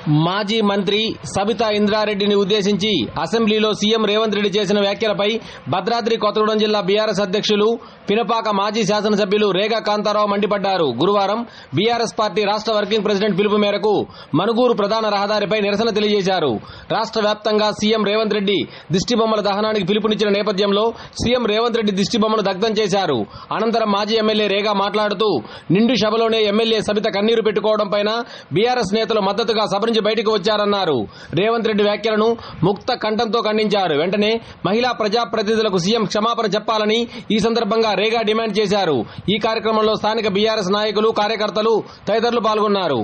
మాజీ మంత్రి సబితా ఇంద్రారెడ్డిని ఉద్దేశించి అసెంబ్లీలో సీఎం రేవంత్ రెడ్డి చేసిన వ్యాఖ్యలపై భద్రాద్రి కొత్తగూడెం జిల్లా బీఆర్ఎస్ అధ్యక్షులు పినపాక మాజీ శాసనసభ్యులు రేగా కాంతారావు మండిపడ్డారు. గురువారం బీఆర్ఎస్ పార్టీ రాష్ట్ర వర్కింగ్ ప్రెసిడెంట్ పిలుపు మేరకు మనుగూరు ప్రధాన రహదారిపై నిరసన తెలియజేశారు. రాష్ట్ర వ్యాప్తంగా సీఎం రేవంత్ రెడ్డి దిష్టిబొమ్మల దహనానికి పిలుపునిచ్చిన నేపథ్యంలో సీఎం రేవంత్ రెడ్డి దిష్టిబొమ్మను దగ్ధం చేశారు. అనంతరం మాజీ ఎమ్మెల్యే రేగా మాట్లాడుతూ నిండు సభలోనే ఎమ్మెల్యే సబిత కన్నీరు పెట్టుకోవడంపై బీఆర్ఎస్ నేతలు మద్దతుగా సభ నుంచి బయటకు వచ్చారన్నారు. రేవంత్ రెడ్డి వ్యాఖ్యలను ముక్త కంఠంతో ఖండించారు. వెంటనే మహిళా ప్రజాప్రతినిధులకు సీఎం క్షమాపణ చెప్పాలని ఈ సందర్భంగా రేగా డిమాండ్ చేశారు. ఈ కార్యక్రమంలో స్థానిక బీఆర్ఎస్ నాయకులు, కార్యకర్తలు తదితరులు పాల్గొన్నారు.